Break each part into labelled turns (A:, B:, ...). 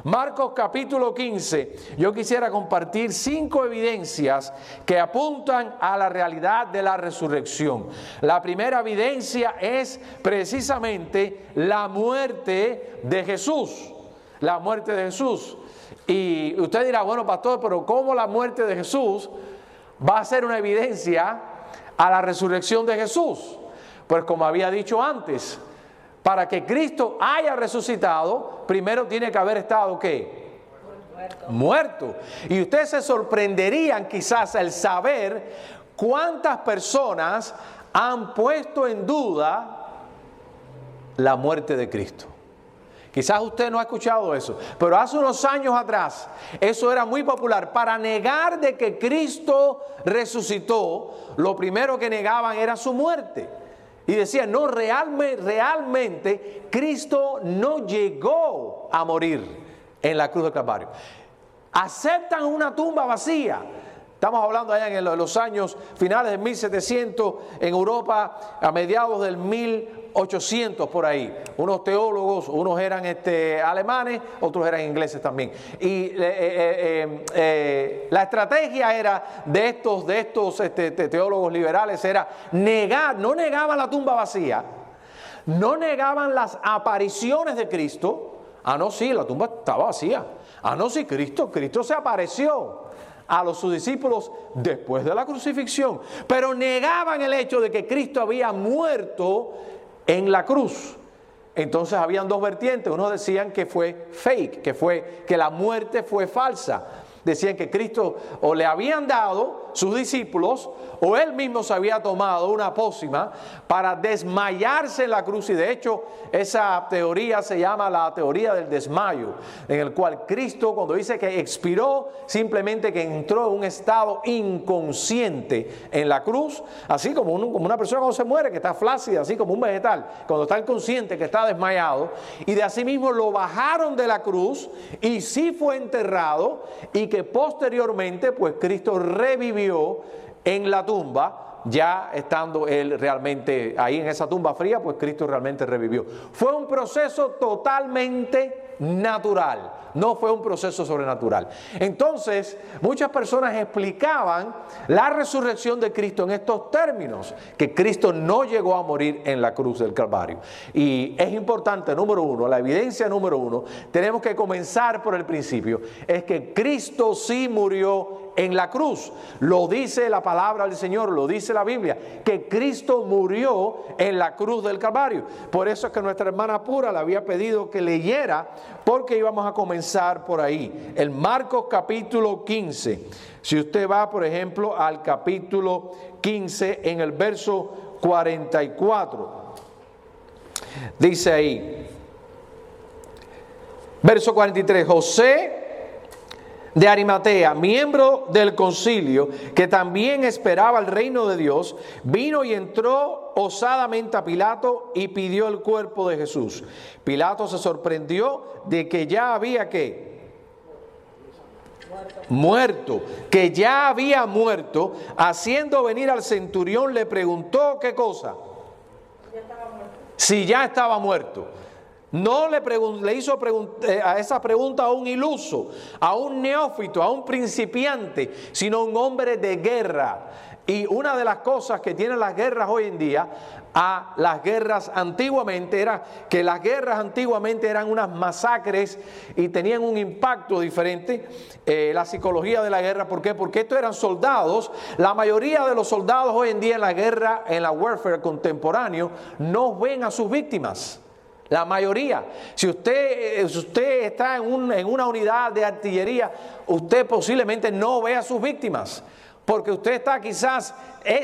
A: Marcos capítulo 15, yo quisiera compartir 5 evidencias que apuntan a la realidad de la resurrección. La primera evidencia es precisamente la muerte de Jesús. La muerte de Jesús. Y usted dirá, bueno, pastor, pero ¿cómo la muerte de Jesús va a ser una evidencia a la resurrección de Jesús? Pues como había dicho antes, para que Cristo haya resucitado, primero tiene que haber estado, ¿qué? Muerto. Y ustedes se sorprenderían quizás al saber cuántas personas han puesto en duda la muerte de Cristo. Quizás usted no ha escuchado eso, pero hace unos años atrás eso era muy popular. Para negar de que Cristo resucitó, lo primero que negaban era su muerte. Y decían, no, realmente Cristo no llegó a morir en la cruz del Calvario. Aceptan una tumba vacía. Estamos hablando allá en los años finales de 1700 en Europa, a mediados del 1800 por ahí. Unos teólogos, unos eran alemanes, otros eran ingleses también. Y la estrategia era de estos teólogos liberales era negar, no negaban la tumba vacía, no negaban las apariciones de Cristo. Ah, no, sí, la tumba estaba vacía. Ah, no, sí, Cristo se apareció a sus discípulos después de la crucifixión, pero negaban el hecho de que Cristo había muerto en la cruz. Entonces habían dos vertientes. Unos decían que fue fake, que la muerte fue falsa. Decían que Cristo o le habían dado sus discípulos o él mismo se había tomado una pócima para desmayarse en la cruz. Y de hecho esa teoría se llama la teoría del desmayo, en el cual Cristo, cuando dice que expiró, simplemente que entró en un estado inconsciente en la cruz, así como una persona cuando se muere, que está flácida, así como un vegetal, cuando está inconsciente, que está desmayado. Y de así mismo lo bajaron de la cruz y sí fue enterrado, y que posteriormente pues Cristo revivió en la tumba, ya estando él realmente ahí en esa tumba fría, pues Cristo realmente revivió. Fue un proceso totalmente natural, no fue un proceso sobrenatural. Entonces, muchas personas explicaban la resurrección de Cristo en estos términos, que Cristo no llegó a morir en la cruz del Calvario. Y es importante, número uno, la evidencia número uno, tenemos que comenzar por el principio, es que Cristo sí murió en la cruz. Lo dice la palabra del Señor, lo dice la Biblia, que Cristo murió en la cruz del Calvario. Por eso es que nuestra hermana Pura le había pedido que leyera, porque íbamos a comenzar por ahí. El Marcos capítulo 15. Si usted va, por ejemplo, al capítulo 15, en el verso 44. Dice ahí, verso 43, José de Arimatea, miembro del concilio, que también esperaba el reino de Dios, vino y entró osadamente a Pilato y pidió el cuerpo de Jesús. Pilato se sorprendió de que ya había muerto, que ya había muerto. Haciendo venir al centurión, le preguntó ¿qué cosa? Si ya estaba muerto. No le hizo a esa pregunta a un iluso, a un neófito, a un principiante, sino a un hombre de guerra. Y una de las cosas que tienen las guerras hoy en día a las guerras antiguamente era que las guerras antiguamente eran unas masacres y tenían un impacto diferente. La psicología de la guerra, ¿por qué? Porque estos eran soldados. La mayoría de los soldados hoy en día en la guerra, en la warfare contemporáneo, no ven a sus víctimas. La mayoría. Si usted está en una unidad de artillería, usted posiblemente no ve a sus víctimas, porque usted está quizás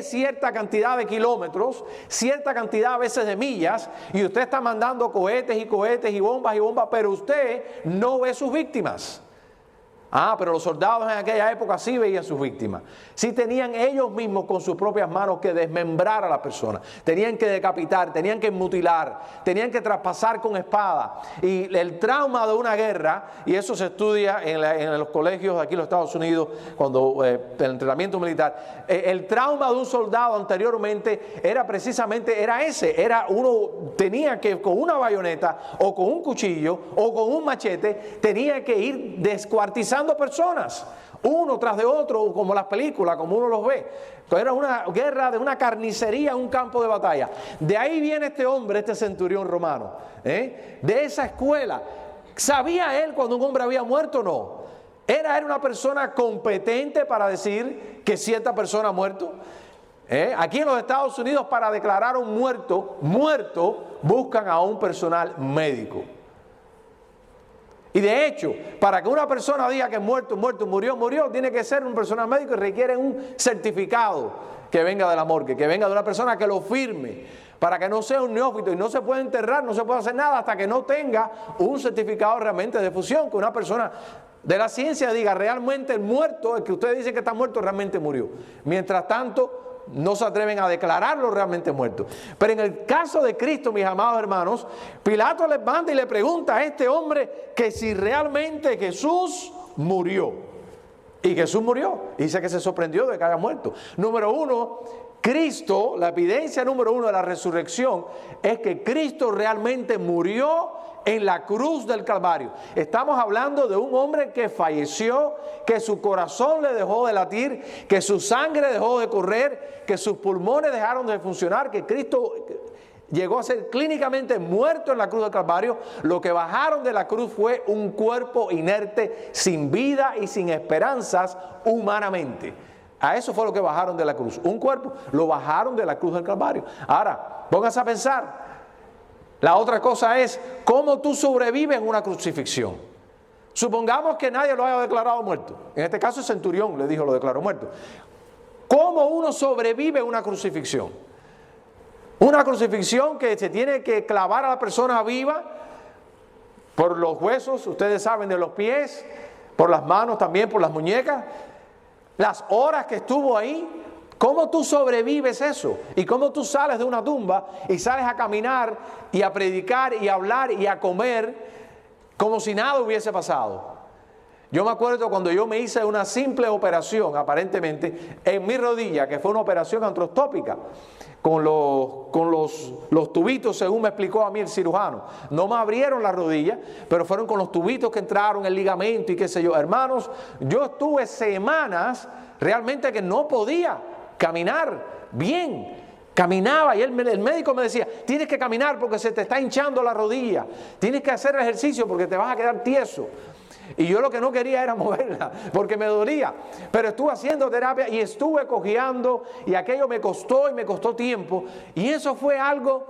A: cierta cantidad de kilómetros, cierta cantidad a veces de millas, y usted está mandando cohetes y bombas, pero usted no ve sus víctimas. Pero los soldados en aquella época sí veían sus víctimas. Sí tenían ellos mismos con sus propias manos que desmembrar a la persona. Tenían que decapitar, tenían que mutilar, tenían que traspasar con espada. Y el trauma de una guerra, y eso se estudia en los colegios de aquí en los Estados Unidos, cuando el entrenamiento militar, el trauma de un soldado anteriormente era precisamente ese. Uno tenía que con una bayoneta o con un cuchillo o con un machete, tenía que ir descuartizando personas, uno tras de otro, como las películas, como uno los ve. Era una guerra de una carnicería, un campo de batalla. De ahí viene este hombre, este centurión romano, de esa escuela. ¿Sabía él cuando un hombre había muerto o no? ¿Era él una persona competente para decir que cierta persona ha muerto? Aquí en los Estados Unidos, para declarar un muerto, buscan a un personal médico. Y de hecho, para que una persona diga que murió, tiene que ser un personal médico y requiere un certificado que venga de la morgue, que venga de una persona que lo firme, para que no sea un neófito. Y no se puede enterrar, no se puede hacer nada hasta que no tenga un certificado realmente de fusión, que una persona de la ciencia diga realmente el muerto, el que usted dice que está muerto, realmente murió. Mientras tanto, no se atreven a declararlo realmente muerto. Pero en el caso de Cristo, mis amados hermanos, Pilato le manda y le pregunta a este hombre que si realmente Jesús murió. Y Jesús murió. Dice que se sorprendió de que haya muerto. Número uno, Cristo, la evidencia número uno de la resurrección es que Cristo realmente murió en la cruz del Calvario. Estamos hablando de un hombre que falleció, que su corazón le dejó de latir, que su sangre dejó de correr, que sus pulmones dejaron de funcionar, que Cristo llegó a ser clínicamente muerto en la cruz del Calvario. Lo que bajaron de la cruz fue un cuerpo inerte, sin vida y sin esperanzas humanamente. A eso fue lo que bajaron de la cruz. Un cuerpo, lo bajaron de la cruz del Calvario. Ahora, póngase a pensar. La otra cosa es, ¿cómo tú sobrevives en una crucifixión? Supongamos que nadie lo haya declarado muerto. En este caso el centurión le dijo, lo declaró muerto. ¿Cómo uno sobrevive en una crucifixión? Una crucifixión que se tiene que clavar a la persona viva por los huesos, ustedes saben, de los pies, por las manos también, por las muñecas. Las horas que estuvo ahí. ¿Cómo tú sobrevives eso? ¿Y cómo tú sales de una tumba y sales a caminar y a predicar y a hablar y a comer como si nada hubiese pasado? Yo me acuerdo cuando yo me hice una simple operación, aparentemente, en mi rodilla, que fue una operación artroscópica, con los tubitos, según me explicó a mí el cirujano. No me abrieron la rodilla, pero fueron con los tubitos que entraron, el ligamento y qué sé yo. Hermanos, yo estuve semanas realmente que no podía caminar bien. Caminaba y el médico me decía, tienes que caminar porque se te está hinchando la rodilla, tienes que hacer ejercicio porque te vas a quedar tieso. Y yo lo que no quería era moverla porque me dolía, pero estuve haciendo terapia y estuve cojeando y aquello me costó y me costó tiempo, y eso fue algo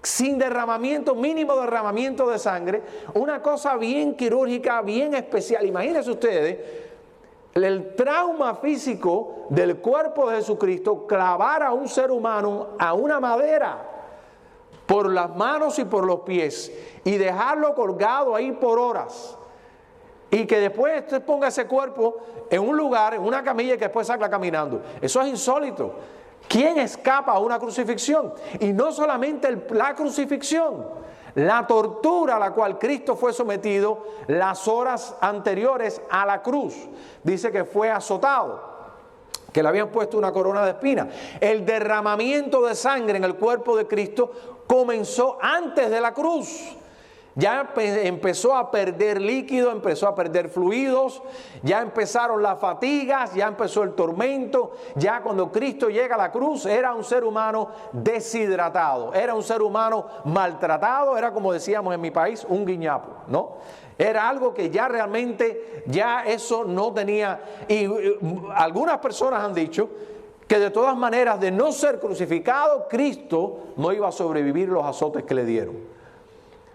A: sin derramamiento, mínimo derramamiento de sangre, una cosa bien quirúrgica, bien especial. Imagínense ustedes el trauma físico del cuerpo de Jesucristo, clavar a un ser humano a una madera por las manos y por los pies y dejarlo colgado ahí por horas, y que después usted ponga ese cuerpo en un lugar, en una camilla, y que después salga caminando. Eso es insólito. ¿Quién escapa a una crucifixión? Y no solamente la crucifixión, la tortura a la cual Cristo fue sometido las horas anteriores a la cruz. Dice que fue azotado, que le habían puesto una corona de espinas. El derramamiento de sangre en el cuerpo de Cristo comenzó antes de la cruz. Ya empezó a perder líquido, empezó a perder fluidos, ya empezaron las fatigas, ya empezó el tormento. Ya cuando Cristo llega a la cruz era un ser humano deshidratado, era un ser humano maltratado, era, como decíamos en mi país, un guiñapo, ¿no? Era algo que ya realmente, ya eso no tenía. Y algunas personas han dicho que de todas maneras, de no ser crucificado, Cristo no iba a sobrevivir los azotes que le dieron.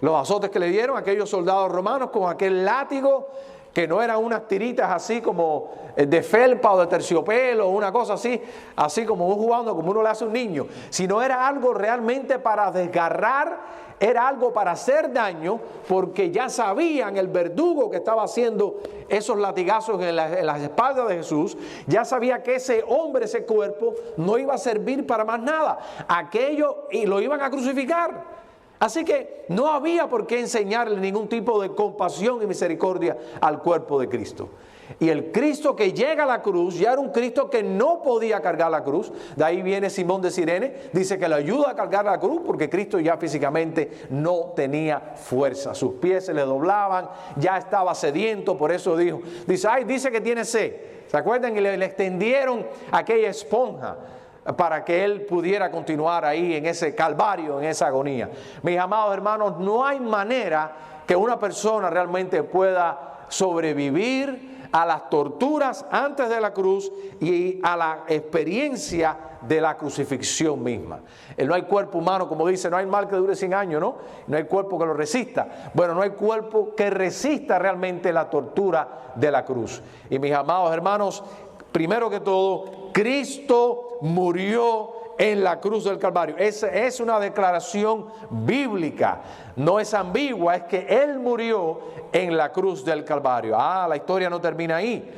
A: Los azotes que le dieron aquellos soldados romanos con aquel látigo que no eran unas tiritas así como de felpa o de terciopelo o una cosa así, así como un jugando, como uno le hace a un niño, sino era algo realmente para desgarrar, era algo para hacer daño, porque ya sabían el verdugo que estaba haciendo esos latigazos en las espaldas de Jesús, ya sabía que ese hombre, ese cuerpo, no iba a servir para más nada, aquello, y lo iban a crucificar. Así que no había por qué enseñarle ningún tipo de compasión y misericordia al cuerpo de Cristo. Y el Cristo que llega a la cruz ya era un Cristo que no podía cargar la cruz. De ahí viene Simón de Cirene, dice que le ayuda a cargar la cruz porque Cristo ya físicamente no tenía fuerza. Sus pies se le doblaban, ya estaba sediento, por eso dice que tiene sed. ¿Se acuerdan? Y le extendieron aquella esponja para que él pudiera continuar ahí en ese calvario, en esa agonía. Mis amados hermanos, no hay manera que una persona realmente pueda sobrevivir a las torturas antes de la cruz y a la experiencia de la crucifixión misma. No hay cuerpo humano, como dice, no hay mal que dure 100 años, ¿no? No hay cuerpo que lo resista. Bueno, no hay cuerpo que resista realmente la tortura de la cruz. Y mis amados hermanos, primero que todo, Cristo murió en la cruz del Calvario. Esa es una declaración bíblica, no es ambigua, es que Él murió en la cruz del Calvario. La historia no termina ahí.